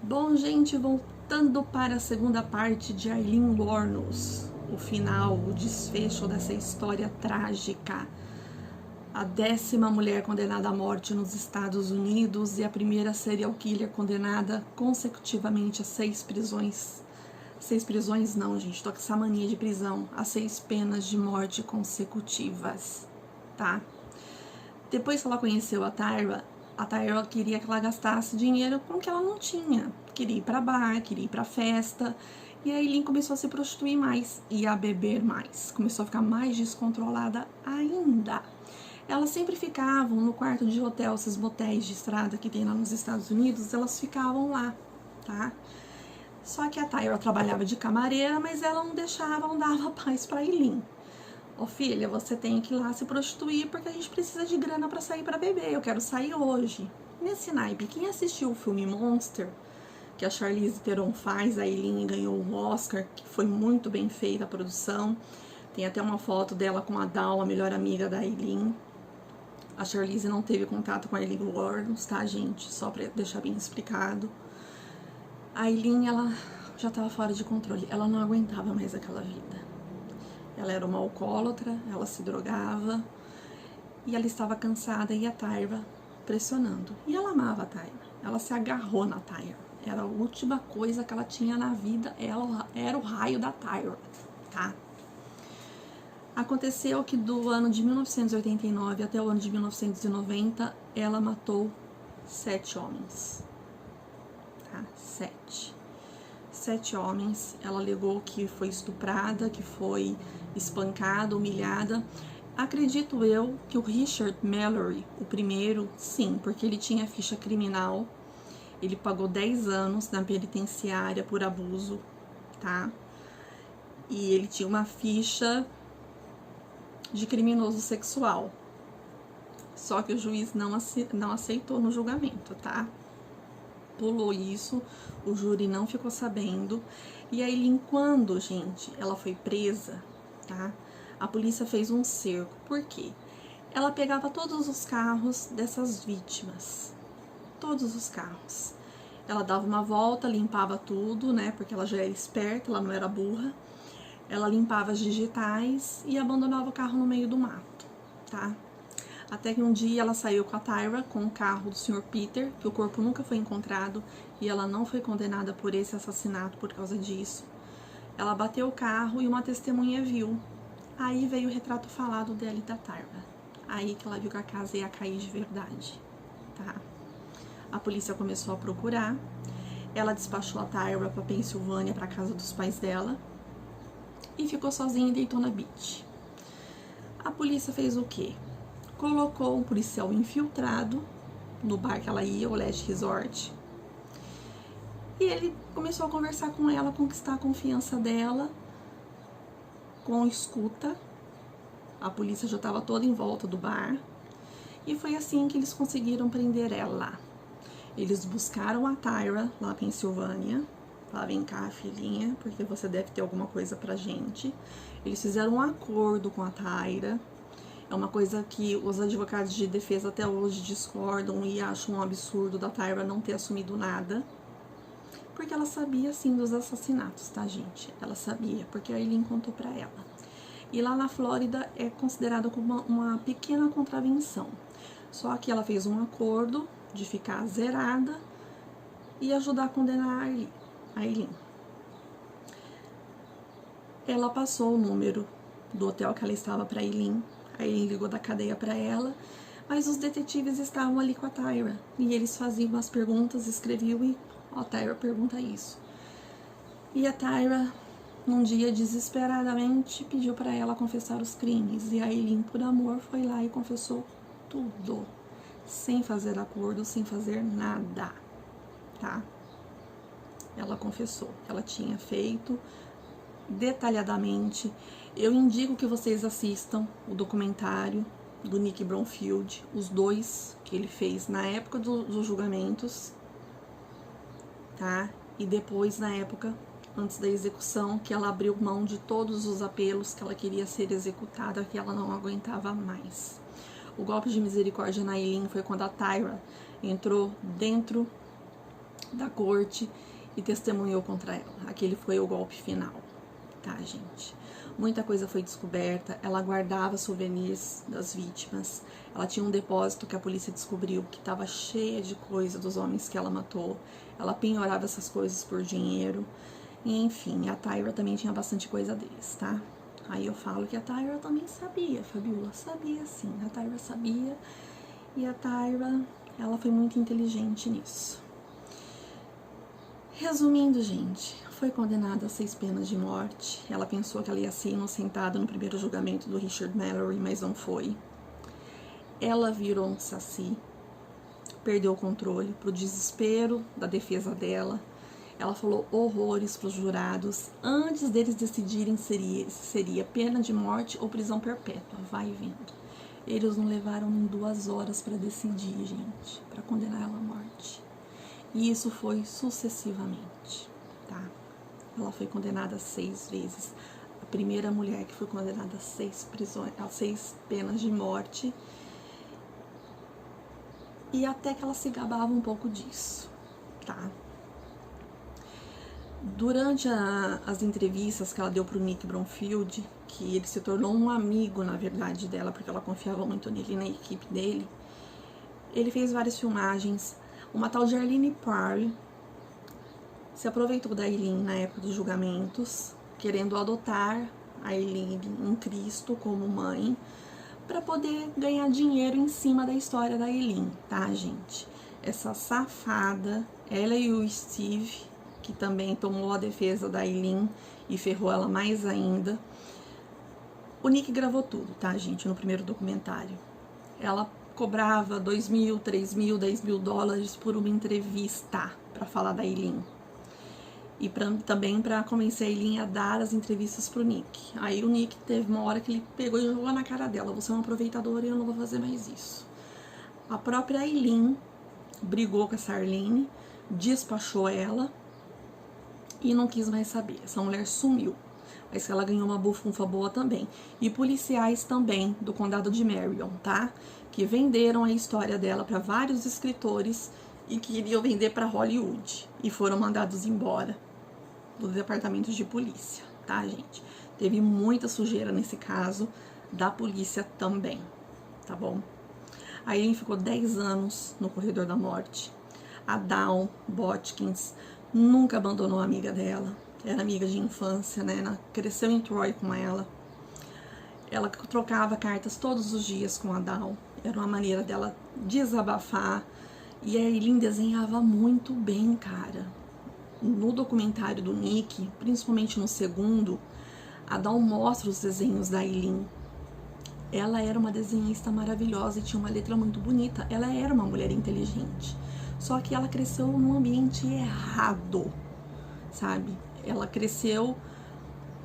Bom, gente, voltando para a segunda parte de Aileen Wuornos, o final, o desfecho dessa história trágica. A 10ª mulher condenada à morte nos Estados Unidos e a primeira serial killer condenada consecutivamente a 6 prisões. 6 prisões não, gente, tô com essa mania de prisão. A 6 penas de morte consecutivas, tá? Depois que ela conheceu a Tyra queria que ela gastasse dinheiro com o que ela não tinha. Queria ir pra bar, queria ir pra festa. E a Aileen começou a se prostituir mais e a beber mais. Começou a ficar mais descontrolada ainda. Elas sempre ficavam no quarto de hotel, esses motéis de estrada que tem lá nos Estados Unidos, elas ficavam lá, tá? Só que a Tyra trabalhava de camareira, mas ela não deixava, não dava paz pra Aileen. Ô filha, você tem que ir lá se prostituir porque a gente precisa de grana pra sair pra beber, eu quero sair hoje. Nesse naipe, quem assistiu o filme Monster, que a Charlize Theron faz, a Aileen ganhou um Oscar, que foi muito bem feita a produção. Tem até uma foto dela com a Dawn, a melhor amiga da Aileen. A Charlize não teve contato com a Aileen Wuornos, tá, gente? Só pra deixar bem explicado. A Aileen, ela já tava fora de controle, ela não aguentava mais aquela vida. Ela era uma alcoólatra, ela se drogava e ela estava cansada e a Tyra pressionando. E ela amava a Tyra, ela se agarrou na Tyra. Era a última coisa que ela tinha na vida, ela era o raio da Tyra, tá? Aconteceu que do ano de 1989 até o ano de 1990, ela matou 7 homens, tá? 7 homens. Ela alegou que foi estuprada, que foi espancada, humilhada. Acredito eu que o Richard Mallory, o primeiro, sim, porque ele tinha ficha criminal. Ele pagou 10 anos na penitenciária por abuso, tá? E ele tinha uma ficha de criminoso sexual. Só que o juiz não aceitou no julgamento, tá? Pulou isso, o júri não ficou sabendo. E aí, quando, gente, ela foi presa, tá? A polícia fez um cerco. Por quê? Ela pegava todos os carros dessas vítimas. Todos os carros. Ela dava uma volta, limpava tudo, né? Porque ela já era esperta, ela não era burra. Ela limpava as digitais e abandonava o carro no meio do mato, tá? Até que um dia ela saiu com a Tyra, com o carro do Sr. Peter, que o corpo nunca foi encontrado e ela não foi condenada por esse assassinato por causa disso. Ela bateu o carro e uma testemunha viu. Aí veio o retrato falado dela e da Tyra. Aí que ela viu que a casa ia cair de verdade, tá? A polícia começou a procurar. Ela despachou a Tyra pra Pensilvânia, pra casa dos pais dela. E ficou sozinha em Daytona Beach. A polícia fez o quê? Colocou um policial infiltrado no bar que ela ia, o Last Resort. E ele começou a conversar com ela, conquistar a confiança dela, com escuta. A polícia já estava toda em volta do bar. E foi assim que eles conseguiram prender ela. Eles buscaram a Tyra, lá na Pensilvânia. Falaram, vem cá, filhinha, porque você deve ter alguma coisa pra gente. Eles fizeram um acordo com a Tyra. É uma coisa que os advogados de defesa até hoje discordam e acham um absurdo da Tyra não ter assumido nada. Porque ela sabia, sim, dos assassinatos, tá, gente? Ela sabia, porque a Aileen contou pra ela. E lá na Flórida é considerado como uma pequena contravenção. Só que ela fez um acordo de ficar zerada e ajudar a condenar a Aileen. Ela passou o número do hotel que ela estava pra Aileen. A Aileen ligou da cadeia pra ela, mas os detetives estavam ali com a Tyra. E eles faziam as perguntas, escreviam e a Tyra pergunta isso. E a Tyra, num dia desesperadamente, pediu pra ela confessar os crimes. E a Aileen, por amor, foi lá e confessou tudo. Sem fazer acordo, sem fazer nada, tá? Ela confessou que ela tinha feito detalhadamente. Eu indico que vocês assistam o documentário do Nick Bromfield, os dois que ele fez na época dos julgamentos, tá? E depois na época antes da execução, que ela abriu mão de todos os apelos, que ela queria ser executada, que ela não aguentava mais. O golpe de misericórdia na Eileen foi quando a Tyra entrou dentro da corte e testemunhou contra ela. Aquele foi o golpe final, tá, gente? Muita coisa foi descoberta, ela guardava souvenirs das vítimas, ela tinha um depósito que a polícia descobriu que estava cheia de coisa dos homens que ela matou, ela penhorava essas coisas por dinheiro, e, enfim, a Tyra também tinha bastante coisa deles, tá? Aí eu falo que a Tyra também sabia, Fabiola, sabia sim, a Tyra sabia, e a Tyra, ela foi muito inteligente nisso. Resumindo, gente, foi condenada a 6 penas de morte. Ela pensou que ela ia ser inocentada no primeiro julgamento do Richard Mallory, mas não foi. Ela virou um saci, perdeu o controle, pro desespero da defesa dela. Ela falou horrores pros jurados antes deles decidirem se seria pena de morte ou prisão perpétua. Vai vendo. Eles não levaram nem 2 horas para decidir, gente, para condenar ela à morte. E isso foi sucessivamente, tá? Ela foi condenada 6 vezes. A primeira mulher que foi condenada a 6 penas de morte. E até que ela se gabava um pouco disso, tá? Durante as entrevistas que ela deu pro Nick Bromfield, que ele se tornou um amigo, na verdade, dela, porque ela confiava muito nele e na equipe dele, ele fez várias filmagens. Uma tal de Arlene Parr se aproveitou da Eileen na época dos julgamentos, querendo adotar a Eileen em Cristo como mãe, para poder ganhar dinheiro em cima da história da Eileen, tá, gente? Essa safada, ela e o Steve, que também tomou a defesa da Eileen e ferrou ela mais ainda. O Nick gravou tudo, tá, gente, no primeiro documentário. Ela cobrava 2 mil, 3 mil, 10 mil dólares por uma entrevista para falar da Eileen. E também para convencer a Eileen a dar as entrevistas pro Nick. Aí o Nick teve uma hora que ele pegou e jogou na cara dela: você é uma aproveitadora e eu não vou fazer mais isso. A própria Eileen brigou com essa Arlene, despachou ela e não quis mais saber. Essa mulher sumiu. Mas ela ganhou uma bufunfa boa também. E policiais também do condado de Marion, tá? Que venderam a história dela para vários escritores e que iriam vender para Hollywood. E foram mandados embora do departamento de polícia, tá, gente? Teve muita sujeira nesse caso da polícia também, tá bom? A Eileen ficou 10 anos no corredor da morte. A Dawn Botkins nunca abandonou a amiga dela. Era amiga de infância, né? Ela cresceu em Troy com ela. Ela trocava cartas todos os dias com a Dawn. Era uma maneira dela desabafar. E a Eileen desenhava muito bem, cara. No documentário do Nick, principalmente no segundo, a Dawn mostra os desenhos da Eileen. Ela era uma desenhista maravilhosa e tinha uma letra muito bonita. Ela era uma mulher inteligente. Só que ela cresceu num ambiente errado, sabe? Ela cresceu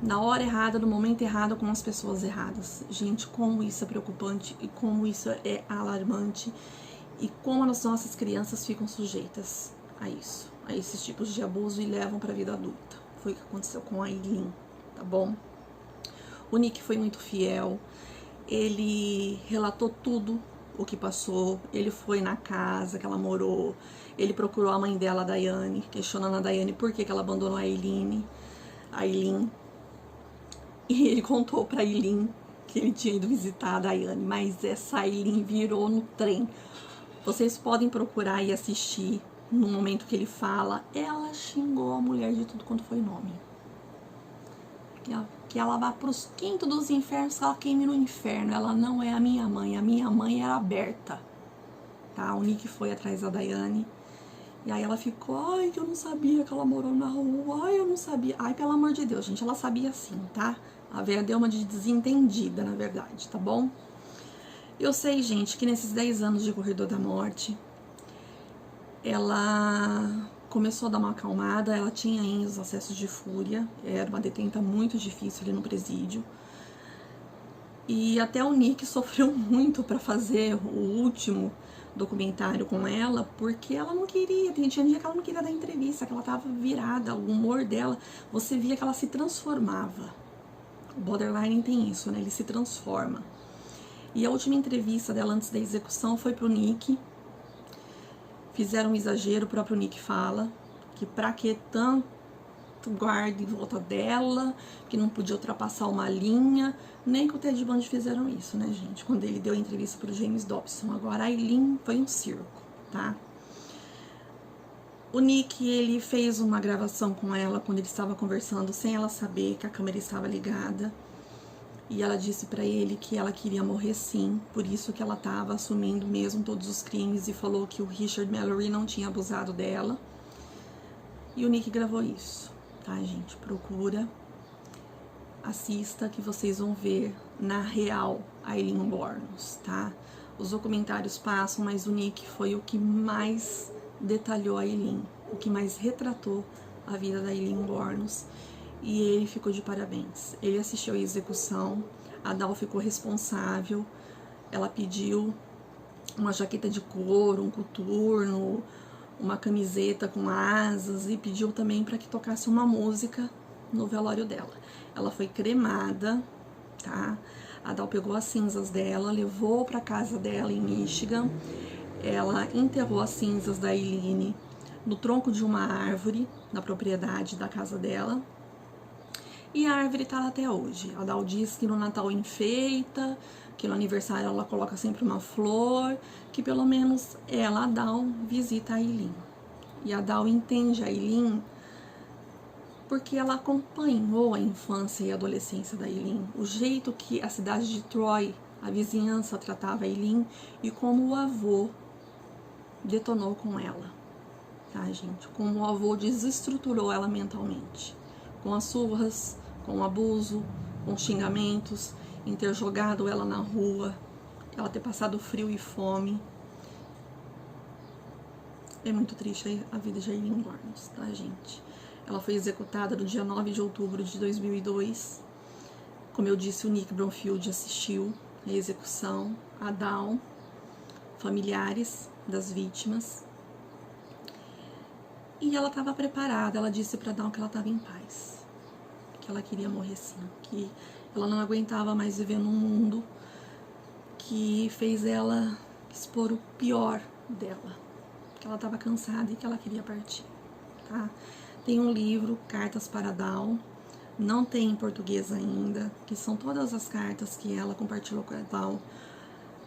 na hora errada, no momento errado, com as pessoas erradas. Gente, como isso é preocupante e como isso é alarmante e como as nossas crianças ficam sujeitas a isso, a esses tipos de abuso e levam para a vida adulta. Foi o que aconteceu com a Eileen, tá bom? O Nick foi muito fiel, ele relatou tudo o que passou, ele foi na casa que ela morou, ele procurou a mãe dela, a Diane, questionando a Diane por que ela abandonou a Eileen, e ele contou pra Eileen que ele tinha ido visitar a Diane, mas essa Eileen virou no trem. Vocês podem procurar e assistir no momento que ele fala, ela xingou a mulher de tudo quanto foi nome. Que ela vá pros quintos dos infernos, que ela queime no inferno. Ela não é a minha mãe era aberta, tá? O Nick foi atrás da Diane, e aí ela ficou, ai, eu não sabia que ela morou na rua, ai, eu não sabia. Ai, pelo amor de Deus, gente, ela sabia sim, tá? A Vera deu uma de desentendida, na verdade, tá bom? Eu sei, gente, que nesses 10 anos de Corredor da Morte, ela começou a dar uma acalmada, ela tinha ainda os acessos de fúria, era uma detenta muito difícil ali no presídio. E até o Nick sofreu muito para fazer o último documentário com ela, porque ela não queria, tinha dia que ela não queria dar entrevista, que ela tava virada, o humor dela, você via que ela se transformava. O borderline tem isso, né? Ele se transforma. E a última entrevista dela antes da execução foi pro Nick. Fizeram um exagero, o próprio Nick fala que pra que tanto guarda em volta dela, que não podia ultrapassar uma linha, nem que o Ted Bundy fizeram isso, né, gente? Quando ele deu a entrevista pro James Dobson. Agora a Aileen foi um circo, tá? O Nick, ele fez uma gravação com ela quando ele estava conversando, sem ela saber que a câmera estava ligada. E ela disse pra ele que ela queria morrer sim, por isso que ela estava assumindo mesmo todos os crimes, e falou que o Richard Mallory não tinha abusado dela. E o Nick gravou isso, tá, gente? Procura, assista, que vocês vão ver na real a Aileen Wuornos, tá? Os documentários passam, mas o Nick foi o que mais detalhou a Aileen, o que mais retratou a vida da Aileen Wuornos. E ele ficou de parabéns. Ele assistiu a execução, a Dal ficou responsável, ela pediu uma jaqueta de couro, um coturno, uma camiseta com asas, e pediu também para que tocasse uma música no velório dela. Ela foi cremada, tá? A Dal pegou as cinzas dela, levou para casa dela em Michigan. Ela enterrou as cinzas da Aileen no tronco de uma árvore na propriedade da casa dela. E a árvore tá lá até hoje. A Dal diz que no Natal enfeita, que no aniversário ela coloca sempre uma flor, que pelo menos ela, a Dal, visita a Aileen. E a Dal entende a Aileen porque ela acompanhou a infância e a adolescência da Aileen, o jeito que a cidade de Troy, a vizinhança, tratava a Aileen e como o avô detonou com ela, tá, gente? Como o avô desestruturou ela mentalmente, com as surras, com o abuso, com xingamentos, em ter jogado ela na rua, ela ter passado frio e fome. É muito triste a vida de Aileen Wuornos, tá, gente? Ela foi executada no dia 9 de outubro de 2002. Como eu disse, o Nick Bromfield assistiu a execução, a Dal, familiares das vítimas. E ela estava preparada, ela disse para Dal que ela estava em paz, que ela queria morrer sim, que ela não aguentava mais viver num mundo que fez ela expor o pior dela, que ela estava cansada e que ela queria partir, tá? Tem um livro, Cartas para Dal, não tem em português ainda, que são todas as cartas que ela compartilhou com a Dal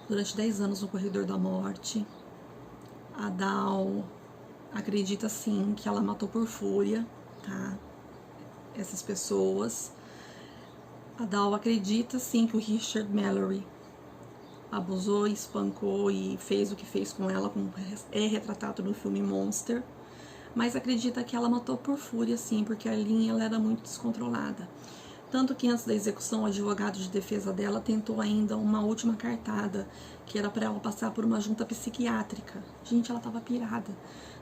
durante 10 anos no corredor da morte. A Dal acredita sim que ela matou por fúria, tá? Essas pessoas. A Dal acredita sim que o Richard Mallory abusou, espancou e fez o que fez com ela, como é retratado no filme Monster. Mas acredita que ela matou por fúria, sim, porque a Aileen, ela era muito descontrolada. Tanto que antes da execução, o advogado de defesa dela tentou ainda uma última cartada, que era para ela passar por uma junta psiquiátrica. Gente, ela tava pirada.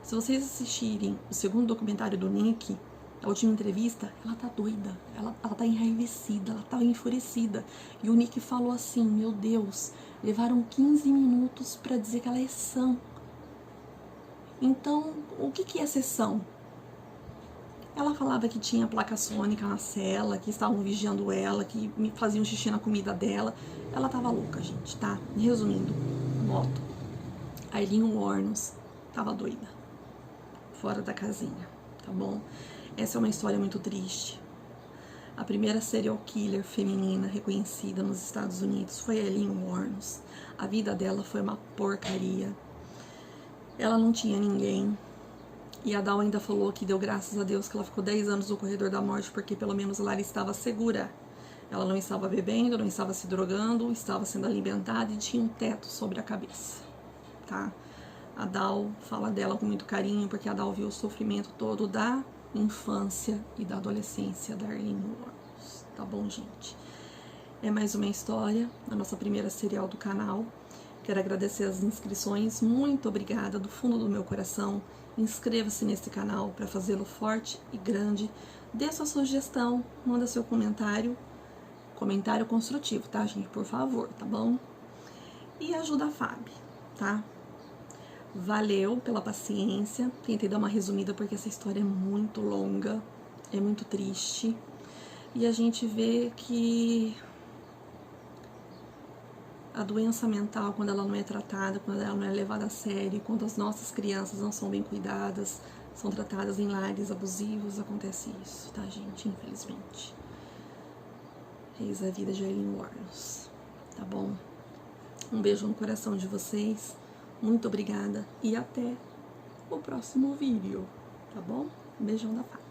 Se vocês assistirem o segundo documentário do Nick, a última entrevista, ela tá doida, ela tá enraivecida, ela tá enfurecida. E o Nick falou assim, meu Deus, levaram 15 minutos para dizer que ela é sã. Então, o que é sessão? Ela falava que tinha placa sônica na cela, que estavam vigiando ela, que faziam xixi na comida dela. Ela tava louca, gente, tá? Resumindo, moto. A Aileen Wuornos tava doida, fora da casinha, tá bom? Essa é uma história muito triste. A primeira serial killer feminina reconhecida nos Estados Unidos foi a Aileen Wuornos. A vida dela foi uma porcaria. Ela não tinha ninguém. E a Dal ainda falou que deu graças a Deus que ela ficou 10 anos no corredor da morte, porque pelo menos lá ela estava segura. Ela não estava bebendo, não estava se drogando, estava sendo alimentada e tinha um teto sobre a cabeça, tá? A Dal fala dela com muito carinho, porque a Dal viu o sofrimento todo da infância e da adolescência da Aileen Wuornos, tá bom, gente? É mais uma história, a nossa primeira serial do canal. Quero agradecer as inscrições, muito obrigada do fundo do meu coração. Inscreva-se nesse canal para fazê-lo forte e grande. Dê sua sugestão, manda seu comentário construtivo, tá, gente? Por favor, tá bom? E ajuda a Fabi, tá? Valeu pela paciência. Tentei dar uma resumida porque essa história é muito longa, é muito triste. E a gente vê que a doença mental, quando ela não é tratada, quando ela não é levada a sério, quando as nossas crianças não são bem cuidadas, são tratadas em lares abusivos, acontece isso, tá, gente? Infelizmente. Eis a vida de Aileen Wuornos, tá bom? Um beijo no coração de vocês, muito obrigada e até o próximo vídeo, tá bom? Um beijão da Fábio.